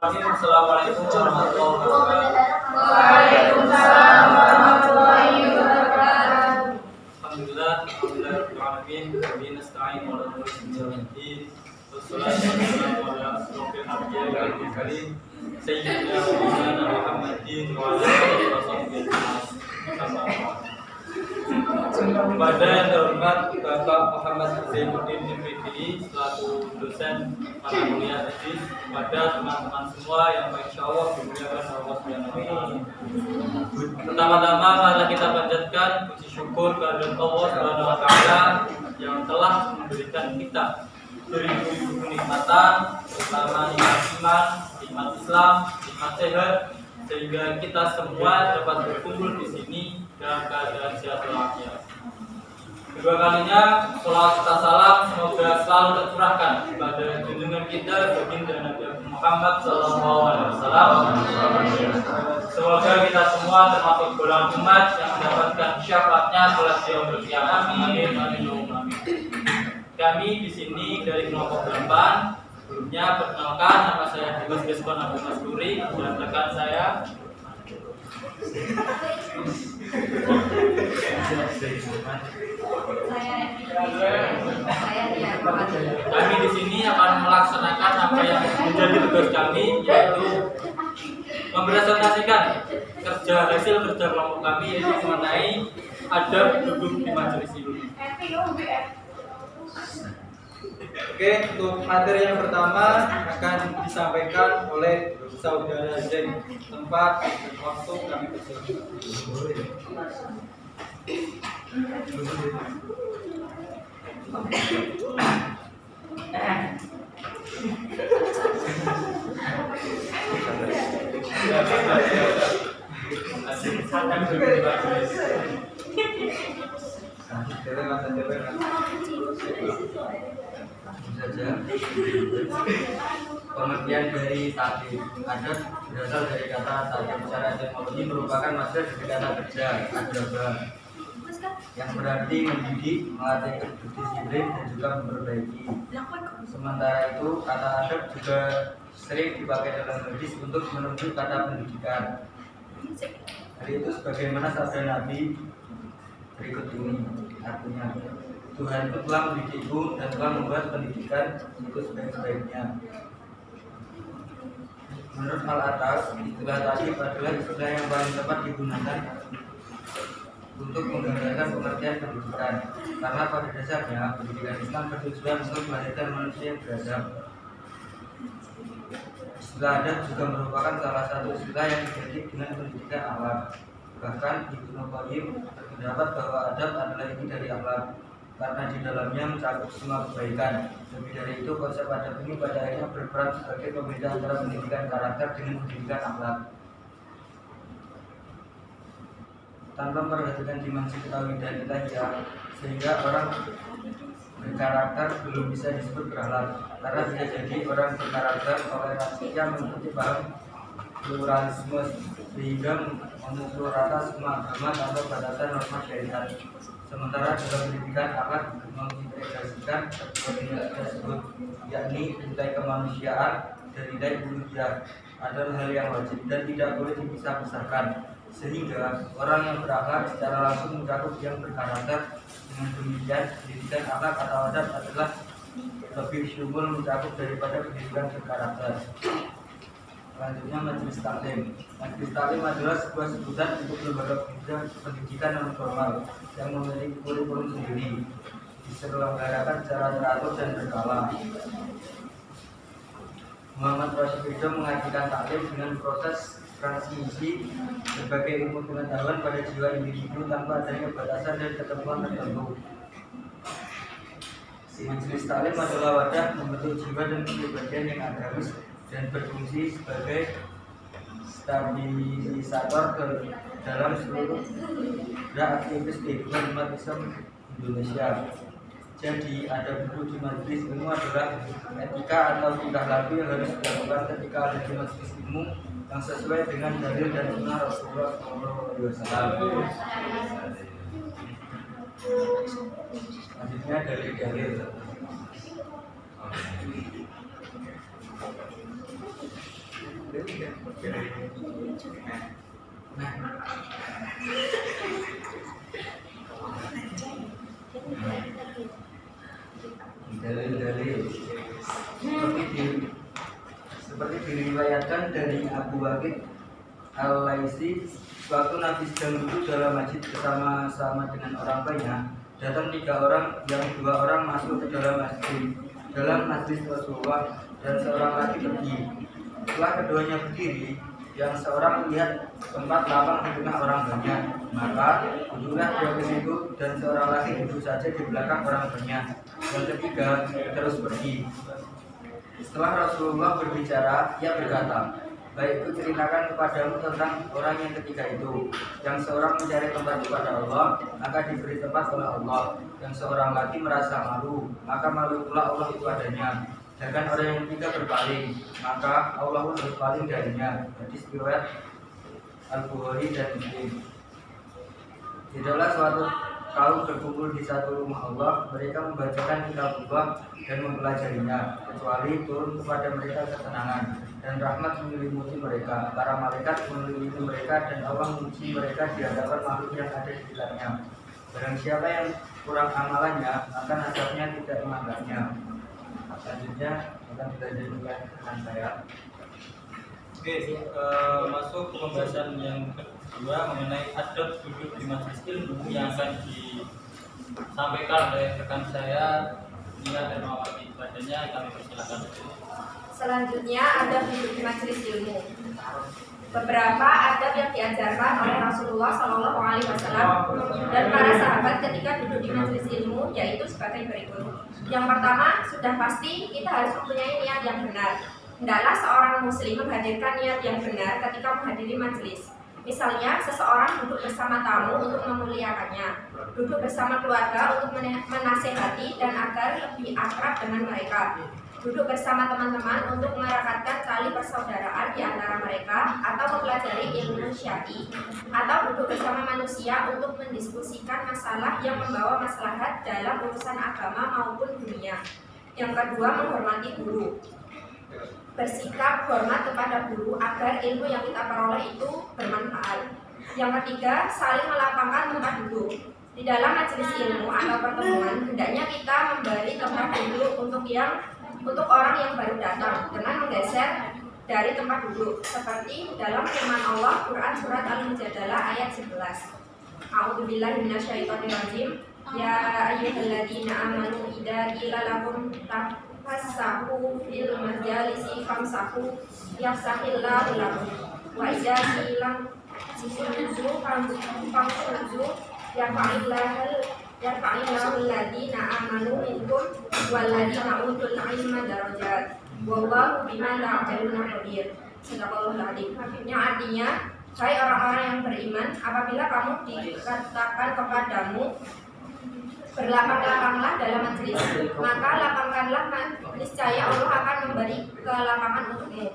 Assalamualaikum warahmatullahi wabarakatuh. Waalaikumsalam warahmatullahi wabarakatuh. Alhamdulillah, alhamdulillahirrahmanirrahim. Wabihi nasta'in wa ala al-mursalin. Wassalatu wassalamu ala asyrofil anbiya'i wal mursalin. Sayyidina wa maulana Muhammadin wa ala alihi wa sahbihi ajma'in. Kepada yang terhormat Bapak Muhammad Zainuddin MPDI selaku dosen mata kuliah hadis, kepada teman-teman semua yang insyaallah dimuliakan Allah Subhanahu wa taala. Pertama-tama mari kita panjatkan puji syukur kepada Allah Subhanahu wa taala yang telah memberikan kita beribu-ribu kenikmatan, terutama nikmat iman, nikmat Islam, nikmat sehat, sehingga kita semua dapat berkumpul di sini dalam keadaan sehat walafiat. Kedua kalinya, salawat serta salam semoga selalu tercurahkan kepada junjungan kita baginda Nabi Muhammad SAW. Semoga kita semua termasuk golongan umat yang mendapatkan syafaatnya kelak yaumul qiyamah. Amin. Kami di sini dari kelompok 8. Sebelumnya perkenalkan, nama saya Dimas Geskon Abu Masduri dan rekan saya kami di sini akan melaksanakan apa yang menjadi tugas kami, yaitu mempresentasikan hasil kerja kelompok kami, yaitu mengenai adab duduk di majelis ilmu. Oke, untuk materi yang pertama akan disampaikan oleh Saudara Zain. Tempat dan waktu kami persilakan. Pengertian dari takdim adab berasal dari kata takdim. Secara etimologi merupakan masdar dari kata kerja adaba, yang berarti mendidik, melatih berdisiplin dan juga memperbaiki. Sementara itu kata adab juga sering dipakai dalam hadis untuk menunjuk kata pendidikan. Hal itu sebagaimana sabda Nabi berikut ini, artinya Tuhan itu telah mendidikku dan telah membuat pendidikan itu sebaik-baiknya. Menurut hal atas, istilah tadi adalah istilah yang paling tepat digunakan untuk menggambarkan pengertian pendidikan, karena pada dasarnya pendidikan Islam bertujuan untuk melahirkan manusia yang beradab. Istilah adab juga merupakan salah satu istilah yang identik dengan pendidikan akhlak. Bahkan Ibnu Qayyim berpendapat bahwa adab adalah inti dari akhlak, karena di dalamnya mencakup semua kebaikan. Lebih dari itu, konsep adab ini pada akhirnya berperan sebagai pembeda antara pendidikan karakter dengan pendidikan akhlak. Tanpa memperhatikan dimensi ketahui dan ilahiyah, sehingga orang berkarakter belum bisa disebut berakhlak, karena bisa jadi orang berkarakter toleransi yang mengikuti paham pluralisme sehingga memukul rata semua agama tanpa batasan norma syariat. Sementara dalam pendidikan akan mengintegrasikan kedua nilai tersebut, yakni nilai kemanusiaan dan nilai uluhiyah adalah hal yang wajib dan tidak boleh dipisah-pisahkan, sehingga orang yang berakhlak secara langsung mencakup yang berkarakter. Dengan demikian, pendidikan akhlak atau adab adalah lebih syumul mencakup daripada pendidikan berkarakter. Selanjutnya, majelis taklim. Majelis taklim adalah sebuah sebutan untuk lembaga pendidikan non formal yang memiliki kurikulum sendiri, diselenggarakan secara teratur dan berkala. Muhammad Rasyid mengajikan taklim dengan proses transmisi berbagai ilmu pengetahuan pada jiwa individu tanpa adanya batasan dan ketentuan tertentu. Majelis taklim adalah wadah membentuk jiwa dan kepribadian yang agamis dan berfungsi sebagai stabilisator dalam seluruh gerak aktivitas kehidupan umat Islam Indonesia. Jadi, ada duduk di majelis ilmu adalah etika atau tingkah laku yang harus dilakukan ketika ada di majelis ilmu yang sesuai dengan dalil dan sunnah Rasulullah SAW. Selanjutnya dalil-dalil. Nah, dalil-dalil seperti diriwayatkan dari Abu Waqid Al-Laisi, suatu Nabi sedang duduk dalam masjid bersama-sama dengan orang banyak. Datang 3 orang, yang 2 orang masuk ke dalam masjid Rasulullah, dan seorang lagi pergi. Setelah keduanya berdiri, yang seorang melihat tempat lapang di tengah orang banyak, maka duduklah dia ke situ, dan seorang lagi duduk saja di belakang orang banyak. Yang ketiga terus pergi. Setelah Rasulullah berbicara, ia berkata, "Baik, kuceritakan kepadamu tentang orang yang ketiga itu. Yang seorang mencari tempat kepada Allah, maka diberi tempat oleh Allah. Yang seorang lagi merasa malu, maka malu pula Allah itu adanya. Sedangkan orang yang ketiga berpaling, maka Allah pun berpaling darinya." Hadis riwayat Al-Bukhari dan Muslim. Tidaklah suatu kaum berkumpul di satu rumah Allah, mereka membacakan kitabullah dan mempelajarinya, kecuali turun kepada mereka ketenangan dan rahmat menyelimuti mereka. Para malaikat mengelilingi mereka dan Allah menguji mereka di hadapan makhluk yang ada di sekitarnya. Barang siapa yang kurang amalannya, maka nasabnya tidak menganggapnya. Selanjutnya akan kita jadikan dengan saya. Oke, masuk ke pembahasan yang kedua mengenai adab duduk di majelis ilmu yang akan disampaikan oleh rekan saya Nia dan mewakili badannya. Kami persilakan. Selanjutnya adab duduk di majelis ilmu. Beberapa adab yang diajarkan oleh Rasulullah SAW dan para sahabat ketika duduk di majelis ilmu, yaitu sebagai berikut. Yang pertama, sudah pasti kita harus mempunyai niat yang benar. Hendaklah seorang muslim menghadirkan niat yang benar ketika menghadiri majelis. Misalnya, seseorang duduk bersama tamu untuk memuliakannya, duduk bersama keluarga untuk menasehati dan agar lebih akrab dengan mereka, duduk bersama teman-teman untuk merekatkan tali persaudaraan di antara mereka, atau mempelajari ilmu syar'i, atau duduk bersama manusia untuk mendiskusikan masalah yang membawa maslahat dalam urusan agama maupun dunia. Yang kedua, menghormati guru. Bersikap hormat kepada guru agar ilmu yang kita peroleh itu bermanfaat. Yang ketiga, saling melapangkan tempat duduk. Di dalam majelis ilmu atau pertemuan, hendaknya kita memberi tempat duduk untuk orang yang baru datang dengan menggeser dari tempat duduk, seperti dalam firman Allah Quran surat Al-Mujadalah ayat 11. A'udzubillahi minasyaitonirrajim. Ya ayyuhalladzina amanu idza qila lakum fassahu fil majalisi famsahu yafsahillahu lakum wa idza qila sujudu famsuju yarfa'illahu alladhina amanu minkum walladhina utul ilma darajat wallahu bima ta'maluna khabir. Sadaqallahul adzim. Yang artinya, hai orang-orang yang beriman, apabila kamu dikatakan kepadamu berlapang-lapanglah dalam majelis, maka lapangkanlah, niscaya Allah akan memberi kelapangan untukmu.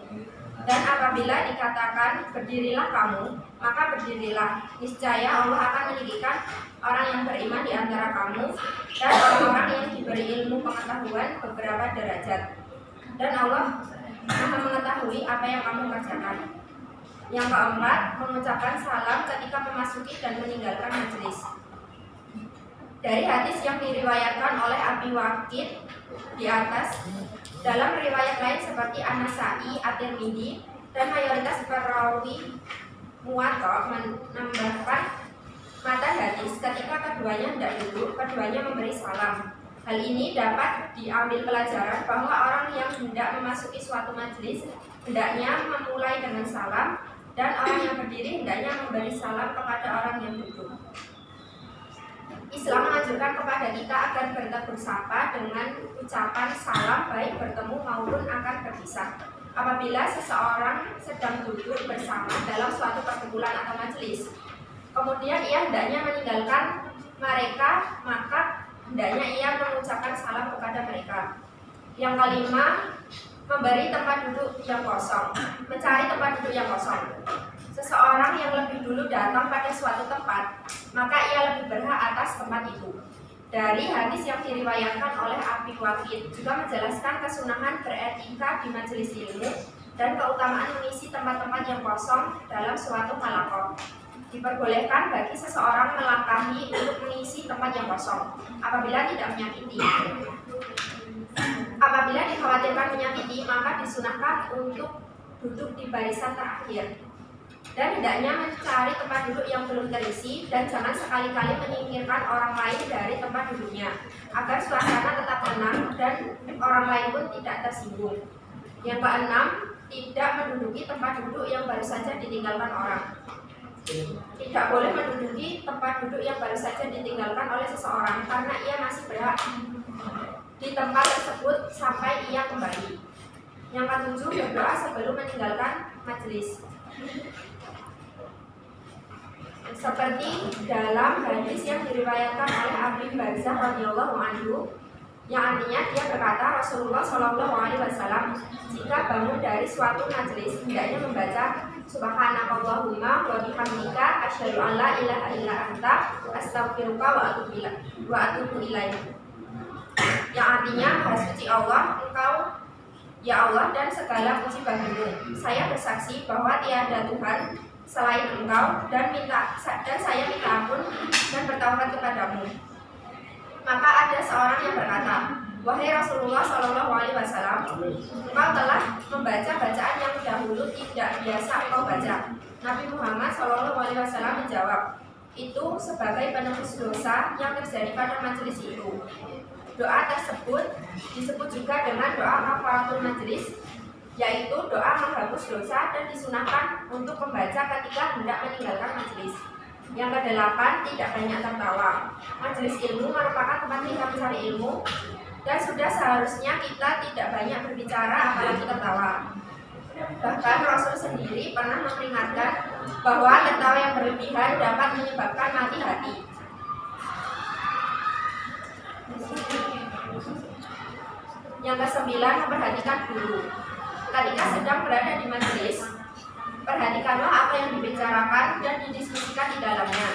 Dan apabila dikatakan berdirilah kamu, maka berdirilah, niscaya Allah akan meninggikan orang yang beriman di antara kamu dan orang-orang yang diberi ilmu pengetahuan beberapa derajat. Dan Allah Maha mengetahui apa yang kamu kerjakan. Yang keempat, mengucapkan salam ketika memasuki dan meninggalkan majelis. Dari hadis yang diriwayatkan oleh Abi Waqid di atas, dalam riwayat lain seperti An-Nasa'i, At-Tirmidzi, dan mayoritas perawi Muwatta menambahkan mata hadis, ketika keduanya hendak duduk, keduanya memberi salam. Hal ini dapat diambil pelajaran bahwa orang yang hendak memasuki suatu majelis hendaknya memulai dengan salam, dan orang yang berdiri hendaknya memberi salam kepada orang yang duduk. Islam menganjurkan kepada kita agar bertegur sapa dengan ucapan salam baik bertemu maupun akan berpisah. Apabila seseorang sedang duduk bersama dalam suatu perkumpulan atau majelis, kemudian ia hendaknya meninggalkan mereka, maka hendaknya ia mengucapkan salam kepada mereka. Yang kelima, memberi tempat duduk yang kosong, mencari tempat duduk yang kosong. Seseorang yang lebih dulu datang pada suatu tempat, maka ia lebih berhak atas tempat itu. Dari hadis yang diriwayatkan oleh Abi Waqid juga menjelaskan kesunahan beretika di majelis ilmu, dan keutamaan mengisi tempat-tempat yang kosong dalam suatu halaqah. Diperbolehkan bagi seseorang melangkahi untuk mengisi tempat yang kosong apabila tidak menyakiti. Apabila dikhawatirkan menyakiti, maka disunahkan untuk duduk di barisan terakhir. Dan hendaknya mencari tempat duduk yang belum terisi dan jangan sekali-kali menyingkirkan orang lain dari tempat duduknya agar suasana tetap tenang dan orang lain pun tidak tersinggung. Yang keenam, tidak menduduki tempat duduk yang baru saja ditinggalkan orang. Tidak boleh menduduki tempat duduk yang baru saja ditinggalkan oleh seseorang karena ia masih berhak di tempat tersebut sampai ia kembali. Yang ketujuh, berdoa sebelum meninggalkan majelis. Seperti dalam hadis yang diriwayatkan oleh Abi Barzah radhiyallahu anhu, yang artinya dia berkata, Rasulullah Shallallahu Alaihi Wasallam jika bangun dari suatu majelis hendaknya membaca Subhanakallahumma wa bihamdika asyhadu an la ilaha illa anta astaghfiruka wa atubu ilaik. Yang artinya, Maha suci Allah, Engkau ya Allah dan segala puji bagimu. Saya bersaksi bahwa tiada Tuhan selain Engkau dan saya minta ampun dan bertaubat kepadamu. Maka ada seorang yang berkata, wahai Rasulullah Shallallahu Alaihi Wasallam, engkau telah membaca bacaan yang dahulu tidak biasa engkau baca. Nabi Muhammad Shallallahu Alaihi Wasallam menjawab, itu sebagai penebus dosa yang terjadi pada majelis itu. Doa tersebut disebut juga dengan doa kafaratul majelis, yaitu doa menghapus dosa dan disunahkan untuk membaca ketika hendak meninggalkan majelis. Yang kedelapan, tidak banyak tertawa. Majelis ilmu merupakan tempat kita mencari ilmu dan sudah seharusnya kita tidak banyak berbicara apalagi tertawa. Bahkan Rasul sendiri pernah memperingatkan bahwa tertawa yang berlebihan dapat menyebabkan mati hati. Yang kesembilan, memperhatikan guru. Ketika sedang berada di majelis, perhatikanlah apa yang dibicarakan dan didiskusikan di dalamnya.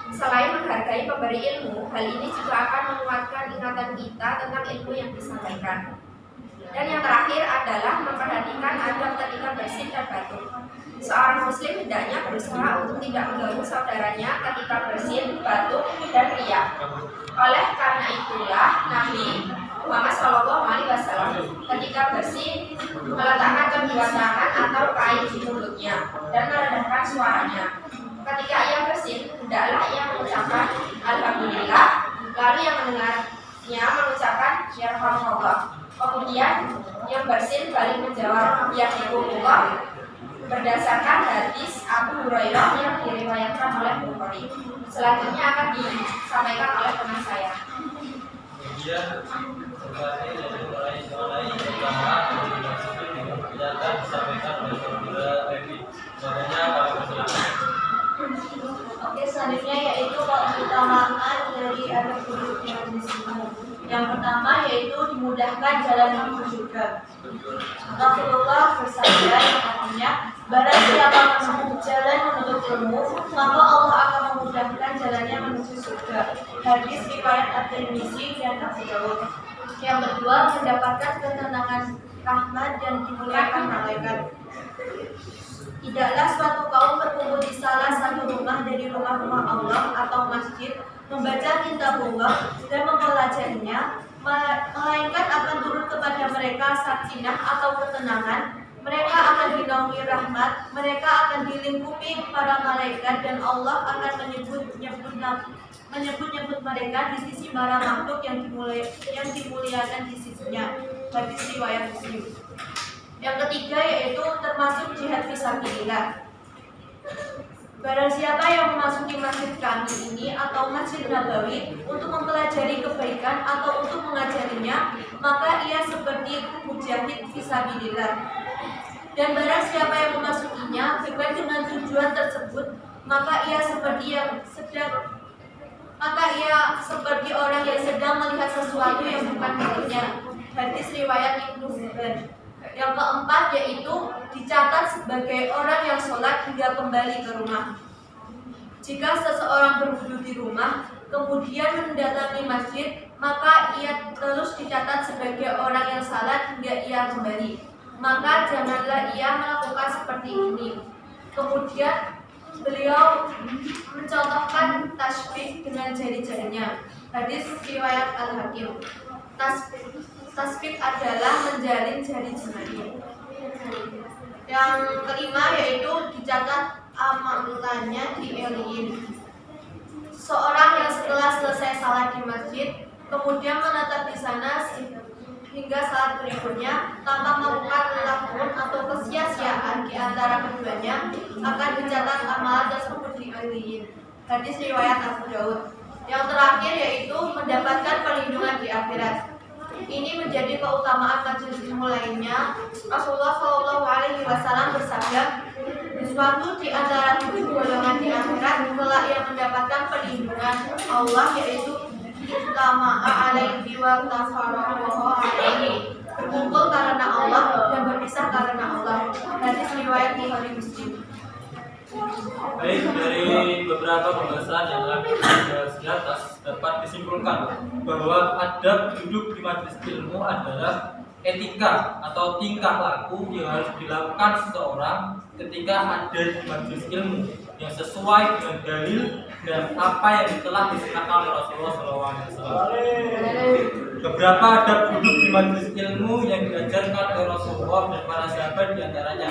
Selain menghargai pemberi ilmu, hal ini juga akan menguatkan ingatan kita tentang ilmu yang disampaikan. Dan yang terakhir adalah memperhatikan adab ketika bersin dan batuk. Seorang muslim hendaknya berusaha untuk tidak mengganggu saudaranya ketika bersin, batuk, dan riak. Oleh karena itulah Nabi Muhammad Shallallahu Alaihi Wasallam ketika bersin meletakkan kedua tangan atau kain di mulutnya dan merendahkan suaranya. Ketika ia bersin, hendaklah ia mengucapkan Alhamdulillah, lalu yang mendengarnya mengucapkan Yarhamullah. Kemudian yang bersin balik menjawab Yarhamullah berdasarkan hadis Abu Hurairah yang diriwayatkan oleh Bukhari. Selanjutnya akan disampaikan oleh teman saya. Kemudian sebagai mulai pertama yang akan disampaikan oleh saudara Evi. Sebenarnya kalau silakan. Oke, selanjutnya yaitu keutamaan dari adab duduk di majelis ilmu. Yang pertama yaitu dimudahkan jalan menuju surga. Rasulullah bersabda yang artinya, barang siapa menempuh jalan menuntut ilmu, maka Allah akan memudahkan jalannya menuju surga. Hadis riwayat At-Tirmizi dan Abu Dawud. Yang kedua, mendapatkan ketenangan rahmat dan dimuliakan malaikat. Tidaklah suatu kaum berkumpul di salah satu rumah dari rumah-rumah Allah atau masjid, membaca kitabullah dan mempelajarinya, melainkan akan turun kepada mereka sakinah atau ketenangan. Mereka akan dinaungi rahmat, mereka akan dilingkupi para malaikat, dan Allah akan menyebut mereka di sisi para makhluk yang dimuliakan di sisinya. Hadis riwayat Muslim. Yang ketiga yaitu termasuk jihad fisabilillah. Barang siapa yang memasuki masjid kami ini atau Masjid Nabawi untuk mempelajari kebaikan atau untuk mengajarinya, maka ia seperti mujahid fisabilillah. Dan barang siapa yang memasukinya bukan dengan tujuan tersebut, maka ia seperti orang yang sedang melihat sesuatu yang bukan miliknya. Hadis riwayat Ibnu Hibban. Yang keempat yaitu dicatat sebagai orang yang sholat hingga kembali ke rumah. Jika seseorang berwudu di rumah kemudian mendatangi masjid, maka ia terus dicatat sebagai orang yang sholat hingga ia kembali. maka janganlah ia melakukan seperti ini. Kemudian beliau mencontohkan tasbih dengan jari-jarinya. Hadis riwayat Al-Hakim. Tasbih adalah menjalin jari jemari. Yang kelima yaitu dicatat amalannya di Eliin. Seorang yang setelah selesai salat di masjid kemudian menetap di sana hingga saat berikutnya tanpa melakukan lakukan atau kesia-siaan di antara keduanya akan dicatat amalan tersebut di Eliin. Hadis riwayat Abu Daud. Yang terakhir yaitu mendapatkan perlindungan di akhirat. Ini menjadi keutamaan majelis ilmu lainnya. Rasulullah SAW bersabda, sesuatu di antara 7 golongan di akhirat kelak yang mendapatkan perlindungan Allah yaitu istama'a alaihi wa tafarraqu alaihi, berkumpul karena Allah dan berpisah karena Allah. Hadis riwayat Bukhari Muslim. Baik, dari beberapa pembahasan yang telah dibahas di atas dapat disimpulkan bahwa adab duduk di majelis ilmu adalah etika atau tingkah laku yang harus dilakukan seseorang ketika ada di majelis ilmu yang sesuai dengan dalil dan apa yang telah disunahkan oleh Rasulullah SAW. Beberapa adab duduk di majelis ilmu yang diajarkan oleh Rasulullah dan para sahabat diantaranya: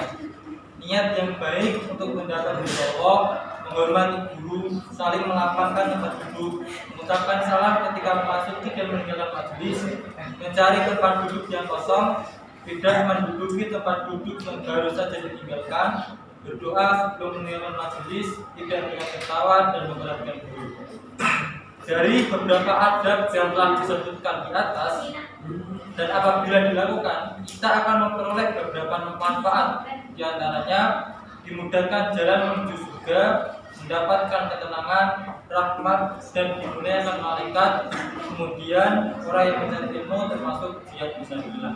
niat yang baik untuk mendapat ridho Allah, menghormati guru, saling melapangkan tempat duduk, mengucapkan salam ketika memasuki dan meninggalkan majelis, mencari tempat duduk yang kosong, tidak menduduki tempat duduk yang baru saja ditinggalkan, berdoa sebelum meninggalkan majelis, tidak dengan tertawa dan memperhatikan guru. Dari beberapa adab yang telah disebutkan di atas, dan apabila dilakukan, kita akan memperoleh beberapa manfaat. Di antaranya dimudahkan jalan menuju surga, mendapatkan ketenangan, rahmat, dan dimuliakan malaikat. Kemudian orang yang mencari ilmu termasuk jihad fisabilillah.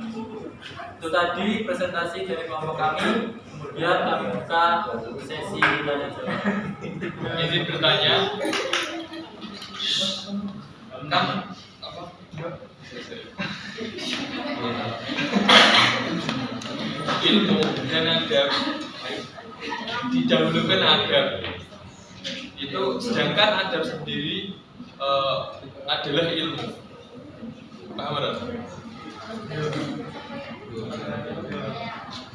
Itu tadi presentasi dari kelompok kami. Kemudian kami buka sesi tanya jawab. Izin bertanya. Tentang apa? Ilmu dan adab didahulukan adab itu, sedangkan adab sendiri adalah ilmu. Paham tak?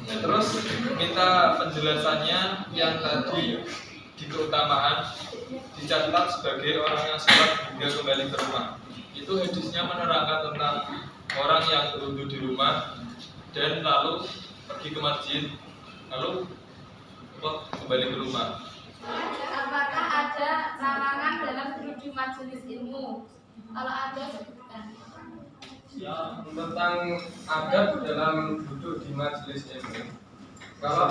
Terus minta penjelasannya yang tadi di keutamaan dicatat sebagai orang yang sholat hingga kembali ke rumah. Itu hadisnya menerangkan tentang orang yang berwudu di rumah dan lalu pergi ke masjid, lalu kembali ke rumah. Apakah ada larangan dalam duduk di majelis ilmu? Kalau ada, sebutkan. Ya, tentang adab dalam duduk di majelis ilmu. Kalau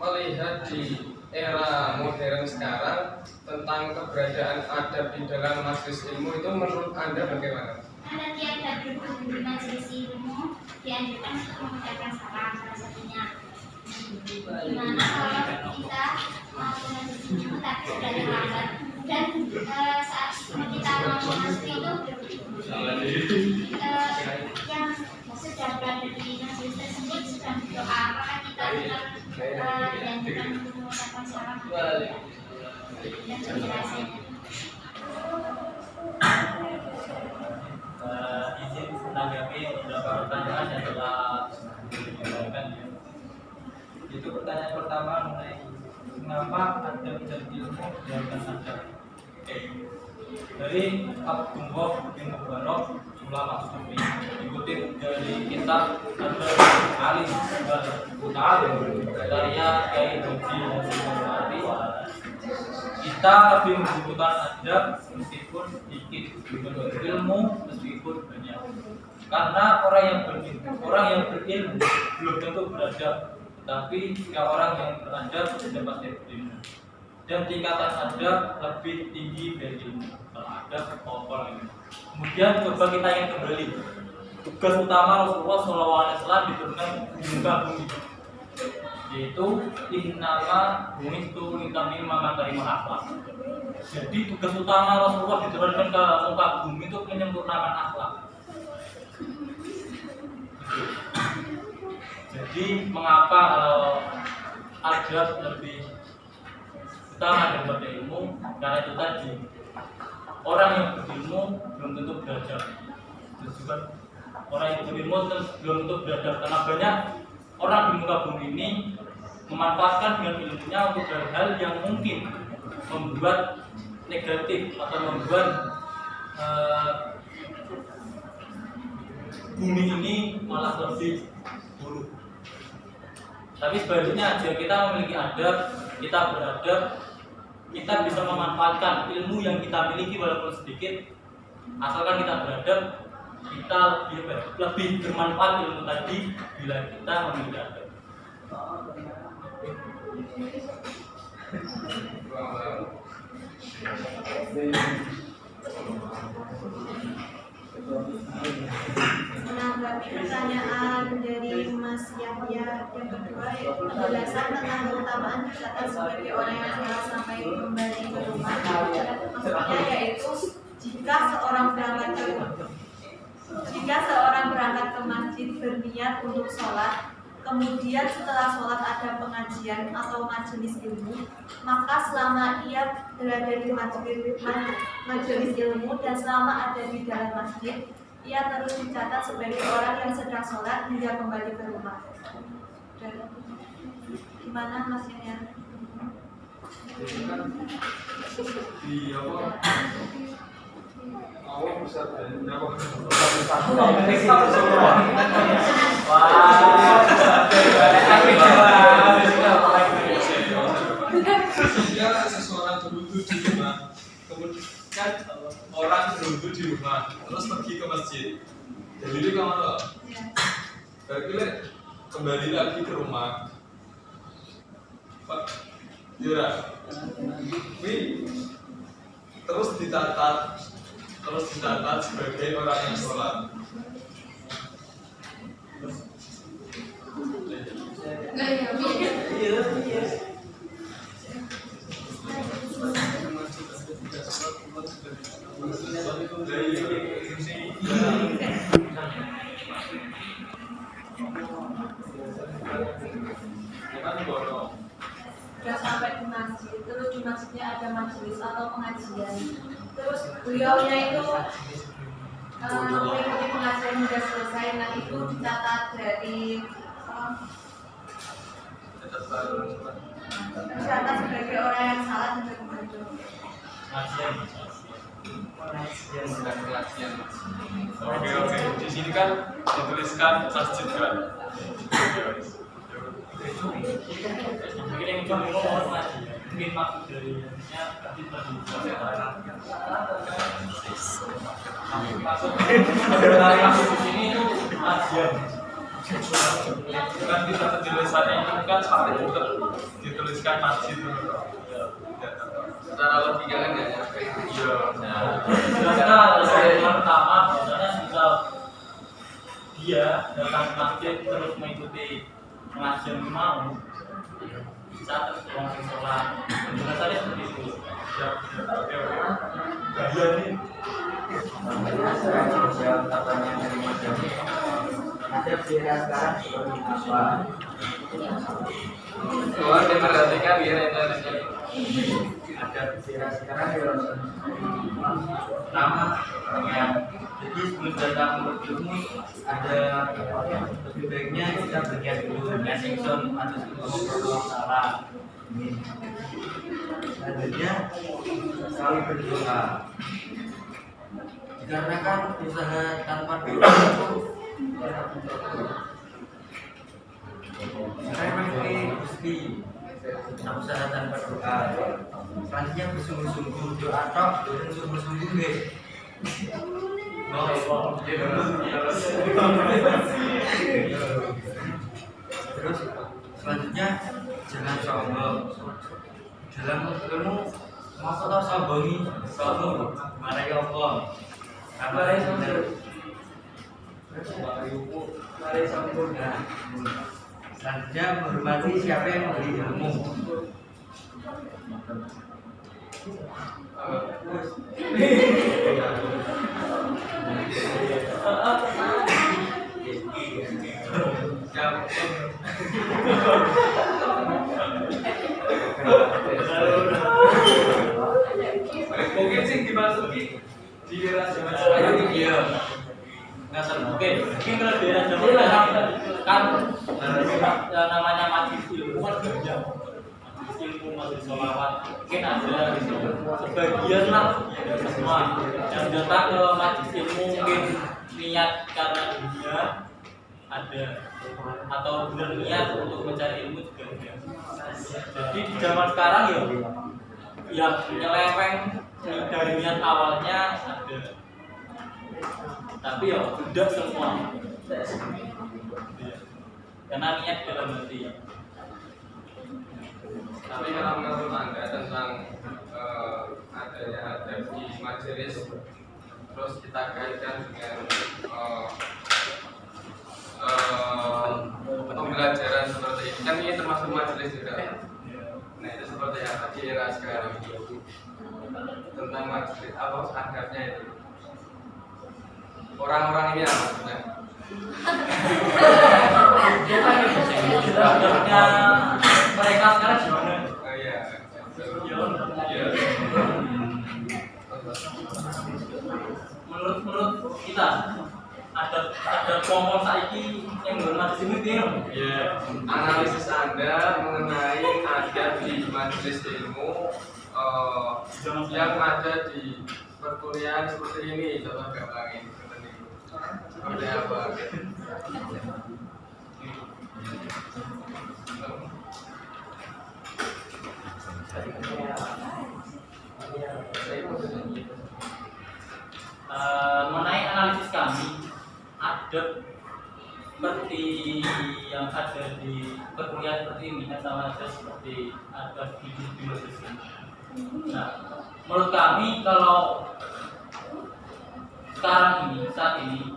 melihat di era modern sekarang tentang keberadaan adab di dalam majelis ilmu itu menurut Anda bagaimana? Nanti ada duduk di majelis ilmu dianjurkan untuk mengucapkan salam salah satunya. Dimana kalau kita mau ke majelis ilmu tapi sudah terlambat dan saat kita mau masuk itu yang sudah berada di majelis tersebut sudah berdoa, maka kita dianjurkan untuk mengucapkan salam dan penjelasannya. Izin menanggapi beberapa pertanyaan yang telah diberikan. Itu pertanyaan pertama mengenai mengapa ada mencari ilmu dan adab. Dari Abdullah bin Mubarak jumlah maksudnya dikutip dari kitab Alim karya Kiai Haji Nasir. Kita lebih membutuhkan adab meskipun sedikit, ilmu meskipun banyak. Karena orang yang berilmu belum tentu beradab, tapi jika orang yang beradab sudah pasti berilmu. Dan tingkatan adab lebih tinggi dari ilmu. Kalau adab pokok lagi. Kemudian coba kita ingin kembali. Tugas utama Rasulullah SAW diturunkan di muka bumi, yaitu innama bumistu litamimma makarimul akhlak. Jadi tugas utama Rasulullah diturunkan ke muka bumi itu menyempurnakan akhlak. Jadi Jadi mengapa adab lebih utama daripada ilmu? Karena itu tadi, orang yang berilmu belum tentu beradab. Terus juga orang yang berilmu belum tentu beradab, karena banyak orang di muka bumi ini memanfaatkan dengan ilmunya untuk hal-hal yang mungkin membuat negatif atau membuat bumi ini malah lebih buruk. Tapi sebaliknya, jika kita memiliki adab, kita beradab, kita bisa memanfaatkan ilmu yang kita miliki walaupun sedikit, asalkan kita beradab, kita lebih bermanfaat ilmu tadi bila kita memiliki adab. Menanggapi pertanyaan dari Mas Yahya yang kedua, yaitu penjelasan tentang keutamaan dicatat sebagai orang yang telah sampai kembali ke rumah. Maksudnya yaitu jika seorang berangkat ke masjid berniat untuk sholat, kemudian setelah sholat ada pengajian atau majelis ilmu, maka selama ia berada di majelis ilmu dan selama ada di dalam masjid, ia terus dicatat sebagai orang yang sedang sholat hingga kembali ke rumah. Dan gimana Mas Yan? Di apa? Awal bisa Jika seseorang berwudu di rumah, kemudian orang berwudu di rumah, terus pergi ke masjid. Jadi itu kamu loh. Berarti kembali lagi ke rumah. Pak, Yura, terus dicatat sebagai orang yang sholat. Sudah sampai di masjid, terus di masjidnya ada majelis atau pengajian, terus beliaunya itu mengikuti pengajian hingga selesai. Nah itu dicatat dari dicatat sebagai orang yang salah hingga kembali. Oke. Di sini kan dituliskan masjid kan. Mungkin yang cuma ngomong mungkin maksud darinya tadi maksud di sini itu kajian. Kan bisa tulisannya itu kan sampai dituliskan masjid. Secara logika kan ya. Iya. Karena yang pertama biasanya misal dia datang ke masjid terus mengikuti pengajian mau bisa terus langsung sholat. Penjelasannya seperti itu. Oke. Bahaya nih. Sosial katanya dari macam adab sirah sekarang seperti apa? Oh, diperhatikan ya itu. Adab sirah sekarang pertama ya, jadi sebelum datang berilmu ada lebih baiknya kita berniat dulu niat ingsun atau sebelum salah. Selanjutnya selalu berdoa. Dikarenakan usaha tanpa doa itu saya memiliki Gusti usaha tanpa doa. Selanjutnya bersungguh-sungguh doa tok dan sungguh-sungguh deh. Terus selanjutnya jangan sombong. Dalam ilmu mau tahu sombong marahi Allah. Marahi sempurna. Selanjutnya menghormati siapa yang memberi ilmu. Mungkin sih dimasuki di era zaman sekarang ini ya. Oke, mungkin kalau di era zaman sekarang kan namanya majelis ilmu kan banyak. Majelis ilmu, majelis sholawat, mungkin ada sebagian lah, tidak semua. Yang datang ke majelis ilmu mungkin niat karena dunia ada, atau benar niat untuk mencari ilmu juga ada. Jadi di zaman sekarang ya yang nyeleweng dari niat awalnya ada, tapi ya tidak semua, karena niat dalam hati. Tapi kalau menurut Anda tentang adanya adab di majelis, terus kita kaitkan dengan pembelajaran seperti ini, kan ini termasuk majelis juga. Nah itu seperti apa di era sekarang ini tentang majelis, apa adabnya itu? Orang-orang ini apa maksudnya? Adabnya mereka sekarang gimana? Oh iya. Menurut kita ada kelompok saiki yang bermajelis ini dia. Iya. Analisis Anda mengenai adab di majelis ilmu yang ada di perkuliahan seperti ini, coba gambarnya seperti apa? Mengenai analisis kami, adab seperti yang ada di perkuliahan seperti ini kan sama aja seperti adab di majelis ini. Nah, menurut kami kalau sekarang ini, saat ini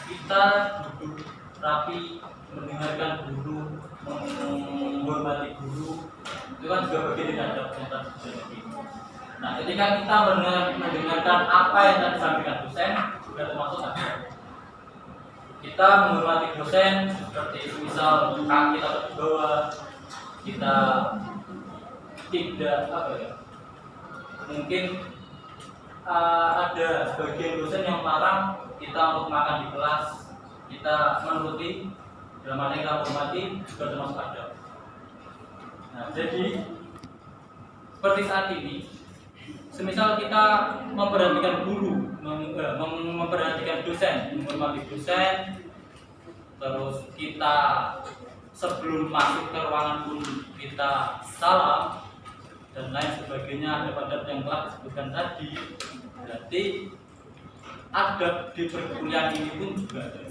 kita duduk rapi, mendengarkan guru, menghormati guru, itu kan juga bagian dari adab yang tadi sudah disebut. Nah, ketika kita mendengarkan apa yang tadi disampaikan dosen, juga termasuk adab. Kita menghormati dosen seperti misal kaki kita di bawah, kita tidak apa ya, mungkin ada sebagian dosen yang melarang kita untuk makan di kelas, kita menuruti, dalam hal yang kita hormati juga termasuk adab. Nah, jadi seperti saat ini, semisal kita memperhatikan guru, memperhatikan dosen, menghormati dosen, terus kita sebelum masuk ke ruangan pun kita salam dan lain sebagainya, adab-adab yang telah disebutkan tadi, berarti adab di perkuliahan ini pun juga ada.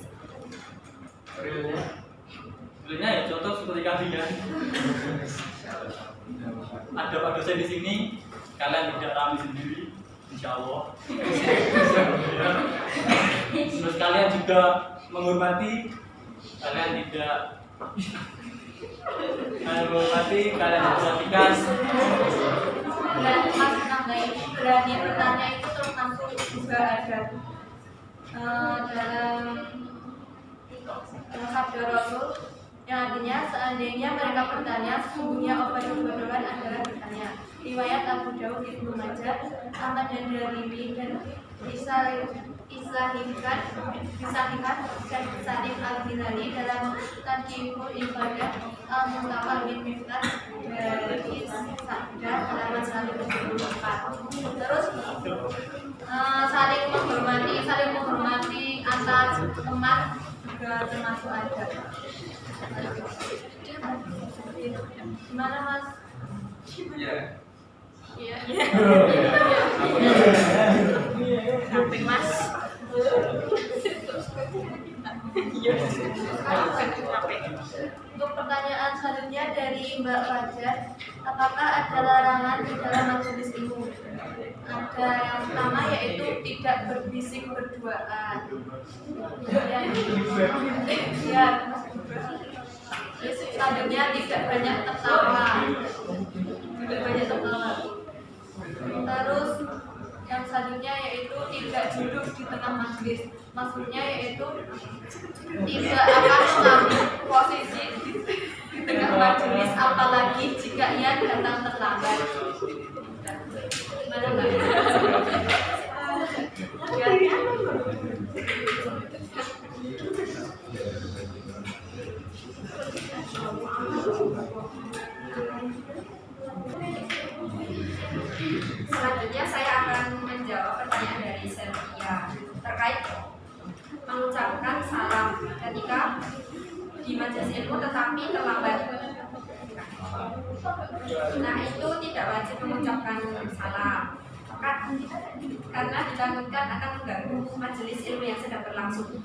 Realnya ya contoh seperti kalian, ada Pak dosen di sini, kalian tidak rame sendiri, insya Allah. Terus kalian juga menghormati, kalian tidak menghormati, kalian memperhatikan. Dan Mas nambahin berani bertanya itu termasuk juga ada dalam sabda Rasul yang artinya seandainya mereka bertanya, sesungguhnya obat-obatan adalah bertanya. Riwayat Abu Daud, Ibnu Majah, Ahmad dan Darimi dan Isahihkan dan Salim Al-Hilali dalam Tadhibul Ibadah Al-Muntaqal bin Miftah dari Sabda halaman 174. Terus saling menghormati antar teman juga termasuk ada. Gimana Mas? Iya. Iya. Samping Mas. Untuk pertanyaan selanjutnya dari Mbak Fajar, apakah ada larangan di dalam majelis ilmu? Ada yang pertama yaitu tidak berbisik berduaan. Ya, selanjutnya tidak banyak tertawa. Terus yang selanjutnya yaitu tidak duduk di tengah majelis. Maksudnya yaitu tidak akan mengambil posisi di tengah majelis, apalagi jika ia datang terlambat. Gimana Mbak? Selanjutnya saya akan menjawab pertanyaan dari Sylvia terkait mengucapkan salam ketika di majelis ilmu tetapi terlambat. Nah, itu tidak wajib mengucapkan salam karena ditakutkan akan mengganggu majelis ilmu yang sedang berlangsung.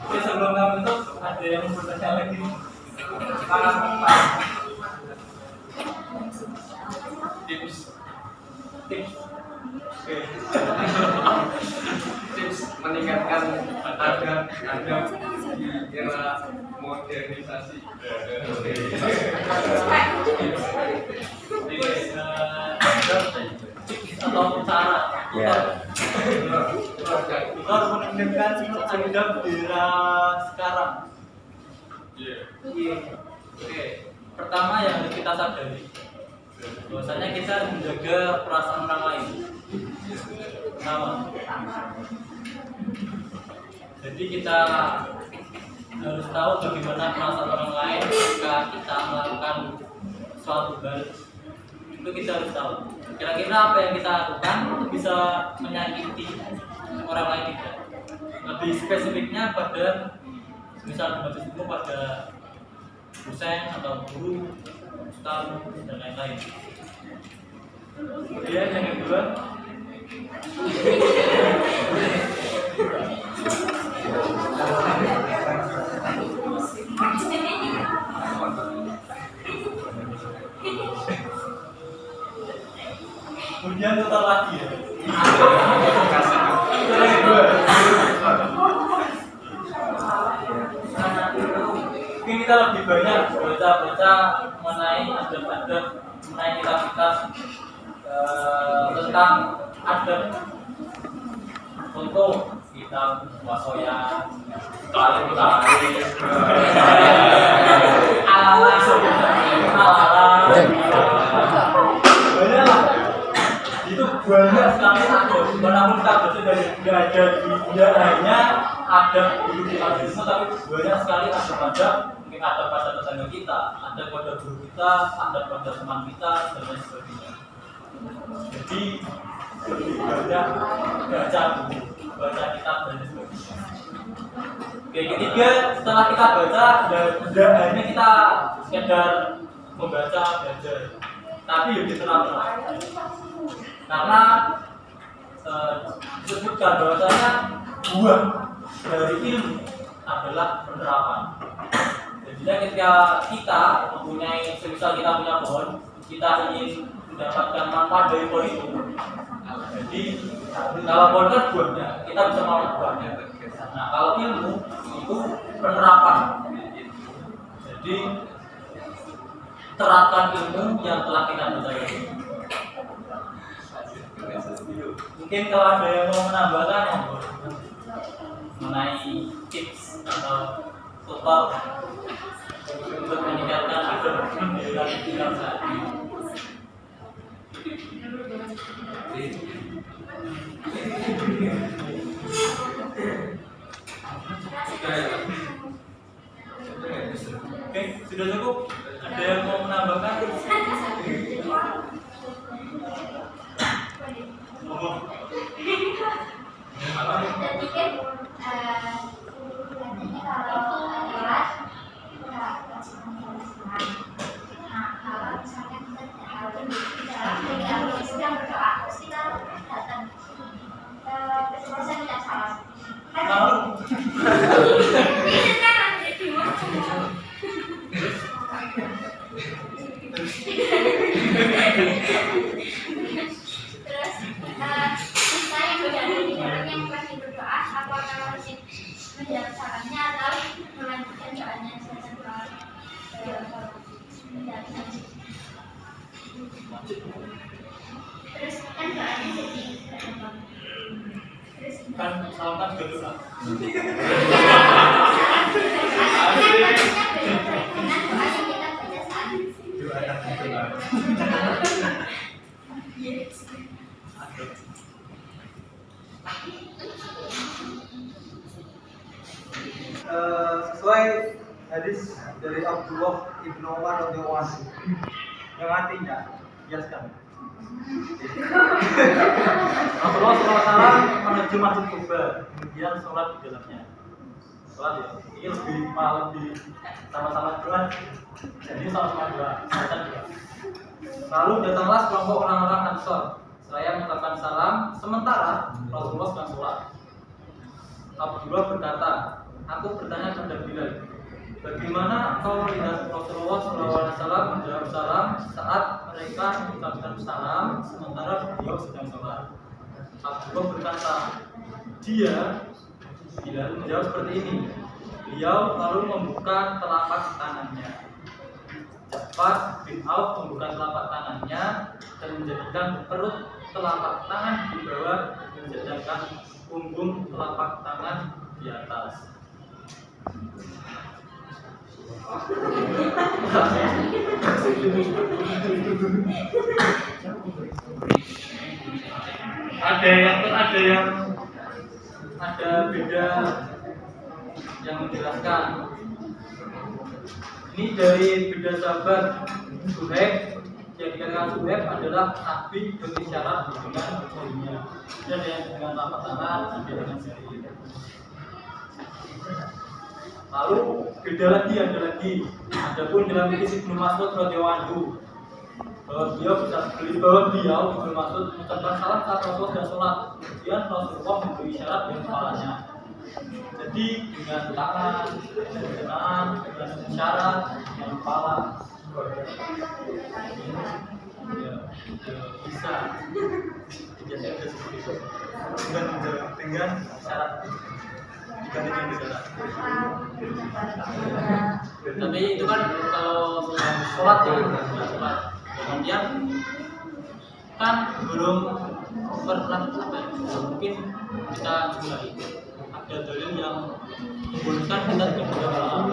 Oke, sebelum kamu tutup, ada yang mau bertanya lagi? Tips. Oke. Tips meningkatkan adab di era modernisasi. Atau cara kita harus meningkatkan adab di era sekarang. Oke. Pertama yang harus kita sadari, bahwasanya kita harus menjaga perasaan orang lain. Pertama. Jadi kita harus tahu bagaimana perasaan orang lain ketika kita melakukan suatu hal. Itu kita harus tahu. Kira-kira apa yang kita lakukan itu bisa menyakiti orang lain tidak. Lebih spesifiknya pada misal itu pada dosen atau guru, ustaz dan lain-lain. Kemudian yang kedua, kemudian total lagi ya. Mungkin kita lebih banyak baca-baca mengenai adab-adab, mengenai kitab-kitab tentang adab. Contoh kitab wasoya, itu banyak sekali adab. Walaupun kita baca dari tidak ada tidak hanya adab guru kita semua, tapi banyak sekali adab-adab. Mungkin adab pada tetangga kita, adab pada guru kita, adab pada teman kita dan lain sebagainya. Jadi lebih banyak baca buku, baca kitab dan lain sebagainya. Oke, ketiga, setelah kita baca, tidak hanya kita sekedar membaca belajar, tapi juga diterapkan. Karena disebutkan bahwasanya buah dari ilmu adalah penerapan. Jadi ketika kita mempunyai, semisal kita punya pohon, kita ingin mendapatkan manfaat dari pohon itu. Jadi kalau pohon kan buahnya, kita bisa makan buahnya. Nah, kalau ilmu itu penerapan. Jadi terapkan ilmu yang telah kita pelajari. Mungkin kalau ada yang mau menambahkan mengenai tips atau total untuk meningkatkan adab di dalam saat ini. Oke, sudah cukup. Ada yang mau menambahkan? Jadi kan kalau kelas nah kalau misalkan kita sedang berdoa terus kita datang biasanya tidak salah. Terus saya berada di orang yang masih berdoa, apakah masih menjawab salamnya atau melanjutkan doanya setelah terus kan doanya jadi kan salam kan juga doa. Sesuai hadis dari Abdullah ibnu Umar radhiyallahu anhu yang artinya jelaskan. Rasulullah SAW menuju Masjid Kuba, kemudian sholat di dalamnya. Sholat ya, ini lebih sama-sama doa. Jadi sama-sama doa, doa. Lalu datanglah sekelompok orang-orang Ansor. Saya mengucapkan salam, sementara Rasulullah sedang sholat. Abdullah berkata, aku bertanya kepada Bilal, bagaimana kau melihat Rasulullah SAW menjawab salam saat mereka mengucapkan salam sementara beliau sedang sholat? Abdullah berkata, dia Bilal menjawab seperti ini. Beliau lalu membuka telapak tangannya. Ja'far bin Auf membuka telapak tangannya dan menjadikan perut telapak tangan di bawah, menjadikan punggung telapak tangan di atas. Ada beda yang menjelaskan. Ini dari beda sahabat Suhaib. Yang dikatakan Suhaib adalah Nabi berisyarat dengan jarinya. Ada yang dengan telapak tangan, ada dengan jari. Lalu beda lagi, ada lagi. Adapun dalam hadis Ibnu Mas'ud radhiyallahu anhu, bahwa beliau Ibnu Mas'ud mengucapkan salam saat Rasulullah sedang sholat. Kemudian Rasulullah memberi isyarat dengan kepalanya. Jadi dengan tangan, dengan isyarat, dengan kepala. Ya, bisa. Jadi ada seperti itu. Dengan isyarat. Tapi itu kan kalau sholat ya, sholat. Kemudian kan belum pernah mungkin kita juga ada dalil yang membolehkan kita tidak berdoa.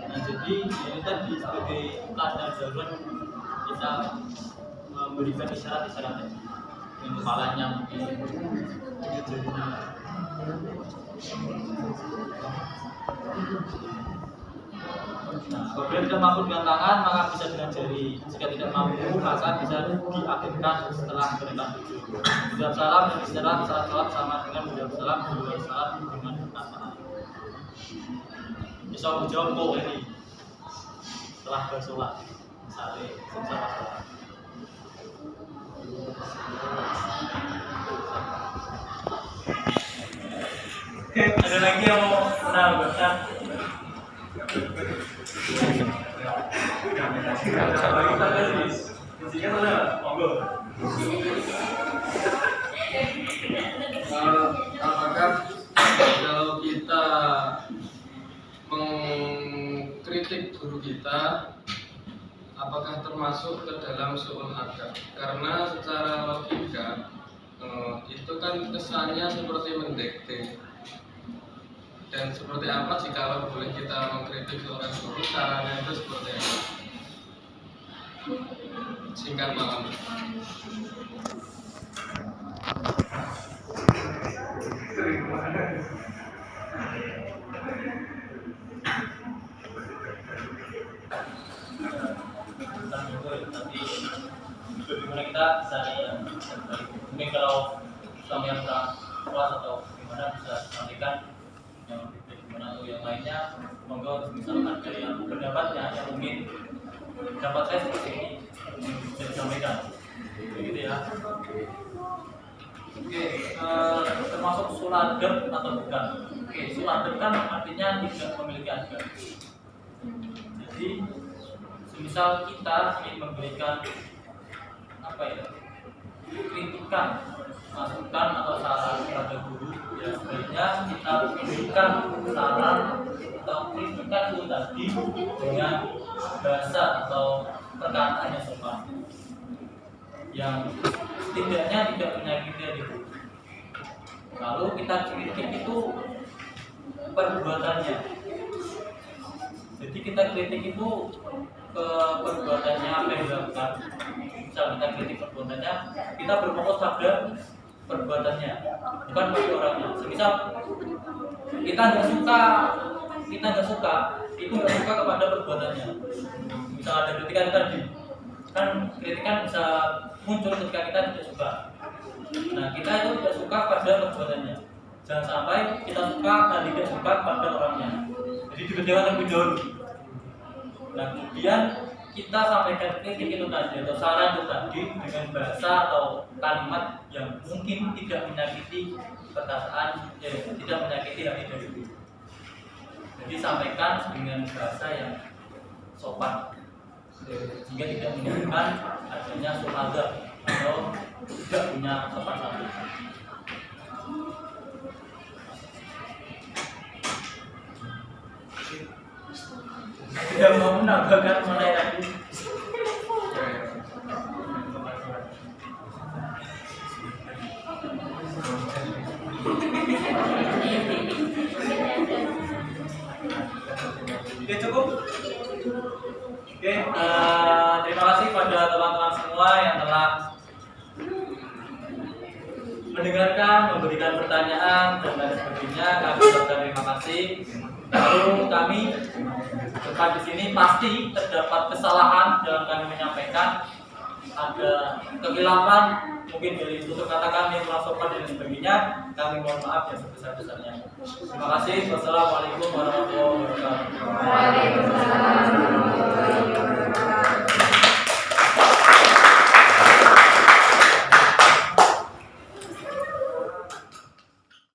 Nah jadi ini tadi sebagai keadaan darurat kita memberikan isyarat-isyarat yang kepalanya mungkin. Apabila tidak mampu dengan tangan, maka bisa dengan jari. Jika tidak mampu, maka bisa diakhirkan setelah mereka sujud. Menjawab salam dan isyarat saat sholat sama dengan menjawab salam menjawab salam dengan perkataan. Bisa menjawab kok ini setelah bersolat, misalnya sama sholat. Ada lagi yang mau menambahkan? Apakah kalau kita mengkritik guru kita, apakah termasuk ke dalam su'ul adab? Karena secara logika itu kan kesannya seperti mendekte. Dan seperti apa jika boleh kita mengkritik seorang guru, caranya itu seperti apa? Singkat malam. Bagaimana kita bisa mungkin kalau Islam yang kelas atau gimana bisa sampaikan yang bagaimana atau yang lainnya, monggo misalkan ada yang pendapatnya yang mungkin pendapat saya seperti ini bisa disampaikan begitu ya. Oke, termasuk suladab atau bukan? Oke, suladab kan artinya tidak memiliki adab. Jadi semisal kita ingin memberikan apa ya, kritikan, masukan atau saran kepada guru, ya sebaiknya kita berikan saran atau kritikan itu tadi dengan bahasa atau perkataan yang sopan, yang setidaknya tidak menyakiti guru. Lalu kita kritik itu perbuatannya. Jadi kita kritik itu ke perbuatannya apa yang dilakukan. Misal kita kritik perbuatannya, kita berfokus pada perbuatannya, bukan pada orangnya. Semisal kita nggak suka itu nggak suka kepada perbuatannya. Misal ada kritikan tadi, kan kritikan bisa muncul ketika kita tidak suka. Nah, kita itu tidak suka pada perbuatannya. Jangan sampai kita suka dan tidak suka pada orangnya. Jadi dibedakan terlebih dahulu. Nah, kemudian kita sampaikan kritik itu tadi atau saran itu tadi dengan bahasa atau kalimat yang mungkin tidak menyakiti perkataan, tidak menyakiti hati dari itu. Jadi sampaikan dengan bahasa yang sopan, sehingga tidak menimbulkan adanya sulazah atau tidak punya sopan santun. Tidak mau menambahkan mengenai tadi. Oke, cukup. Oke, terima kasih pada teman-teman semua yang telah mendengarkan, memberikan pertanyaan dan lain sebagainya. Kami ucapkan terima kasih. Lalu kami depan di sini pasti terdapat kesalahan dalam kami menyampaikan, ada kekhilafan mungkin dari tutur kata kami yang kurang sopan dan sebagainya. Kami mohon maaf yang sebesar-besarnya. Terima kasih. Wassalamualaikum warahmatullahi wabarakatuh. Waalaikumsalam.